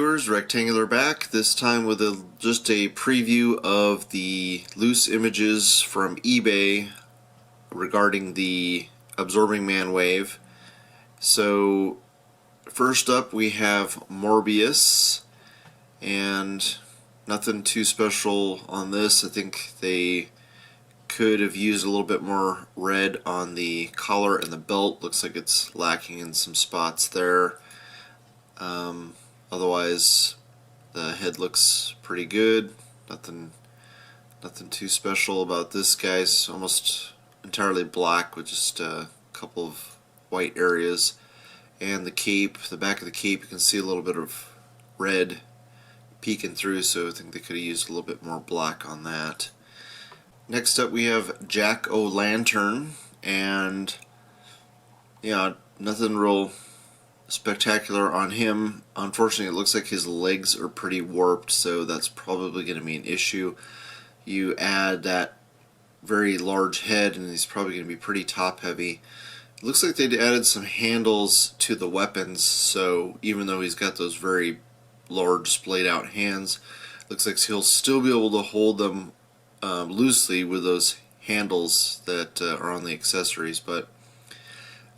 viewers, Rectangular back, this time with just a preview of the loose images from eBay regarding the Absorbing Man wave. So first up we have Morbius, and nothing too special on this. I think they could have used a little bit more red on the collar and the belt. Looks like it's lacking in some spots there. Otherwise, the head looks pretty good. Nothing too special about this guy's. Almost entirely black with just a couple of white areas. And the cape, the back of the cape, you can see a little bit of red peeking through, so I think they could have used a little bit more black on that. Next up we have Jack-O-Lantern, and yeah, nothing real spectacular on him. Unfortunately, it looks like his legs are pretty warped, so that's probably going to be an issue. You add that very large head, and he's probably going to be pretty top heavy. It looks like they added some handles to the weapons, so even though he's got those very large splayed out hands, looks like he'll still be able to hold them loosely with those handles that are on the accessories. But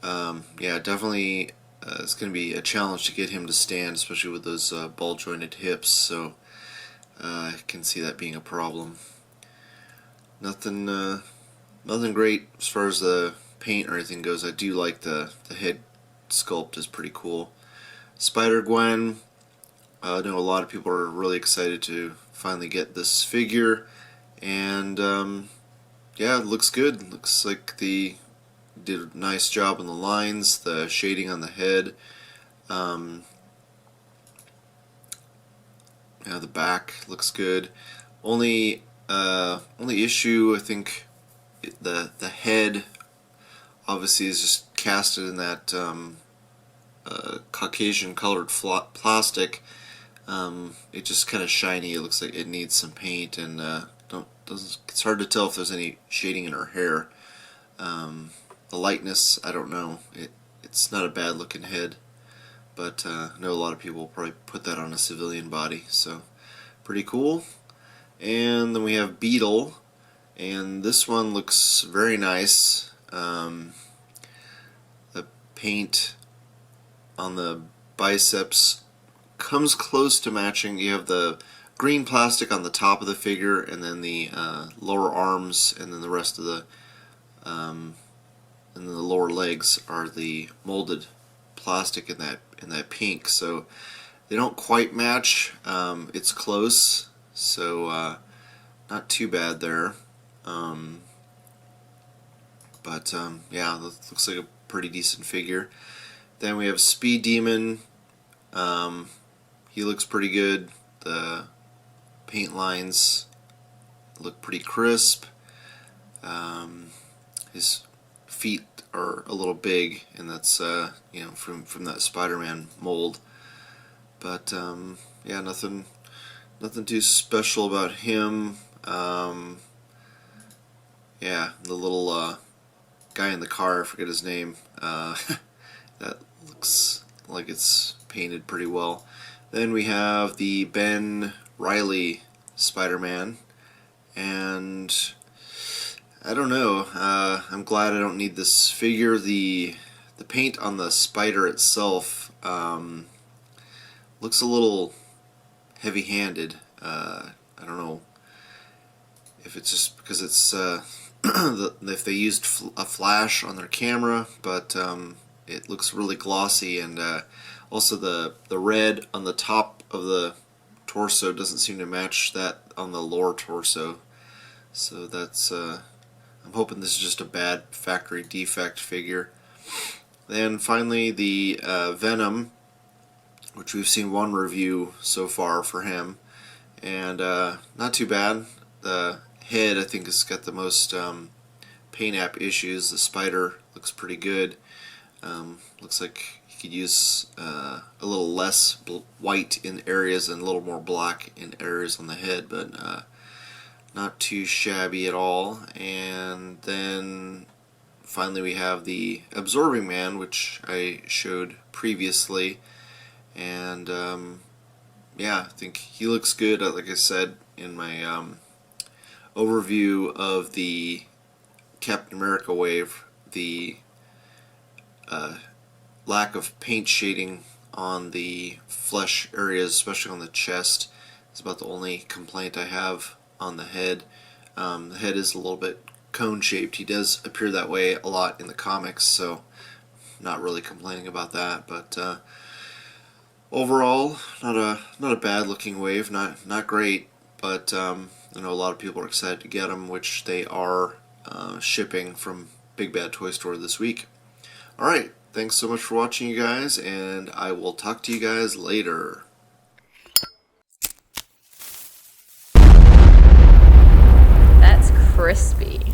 yeah, definitely it's going to be a challenge to get him to stand, especially with those ball jointed hips, so I can see that being a problem. Nothing great as far as the paint or anything goes. I do like the head sculpt is pretty cool. Spider-Gwen, I know a lot of people are really excited to finally get this figure, and yeah, it looks good. Looks like they did a nice job on the lines, the shading on the head. Yeah, the back looks good. Only issue, I think, the head obviously is just casted in that Caucasian colored plastic. It's just kind of shiny. It looks like it needs some paint, and it's hard to tell if there's any shading in her hair. The lightness, I don't know. It's not a bad looking head, but I know a lot of people will probably put that on a civilian body, so pretty cool. And then we have Beetle, and this one looks very nice. The paint on the biceps comes close to matching. You have the green plastic on the top of the figure, and then the lower arms, and then the rest of the and then the lower legs are the molded plastic in that pink. So they don't quite match. It's close, so not too bad there. But yeah, that looks like a pretty decent figure. Then we have Speed Demon. He looks pretty good. The paint lines look pretty crisp. His feet are a little big, and that's you know, from that Spider-Man mold. But yeah, nothing too special about him. Yeah, the little guy in the car, I forget his name. That looks like it's painted pretty well. Then we have the Ben Reilly Spider-Man, and I don't know. I'm glad I don't need this figure. The paint on the spider itself looks a little heavy-handed. I don't know if it's just because it's if they used a flash on their camera, but it looks really glossy, and also the red on the top of the torso doesn't seem to match that on the lower torso. So that's I'm hoping this is just a bad factory defect figure. Then finally the Venom, which we've seen one review so far for him, and not too bad. The head, I think, has got the most paint app issues. The spider looks pretty good. Looks like you could use a little less white in areas and a little more black in areas on the head, but not too shabby at all. And then finally we have the Absorbing Man, which I showed previously, and yeah, I think he looks good. Like I said in my overview of the Captain America wave, the lack of paint shading on the flesh areas, especially on the chest, is about the only complaint I have on the head. The head is a little bit cone shaped. He does appear that way a lot in the comics, so not really complaining about that. But overall, not a bad looking wave. Not great, but I know a lot of people are excited to get them, which they are shipping from Big Bad Toy Store this week. All right, thanks so much for watching, you guys, and I will talk to you guys later. That's crispy.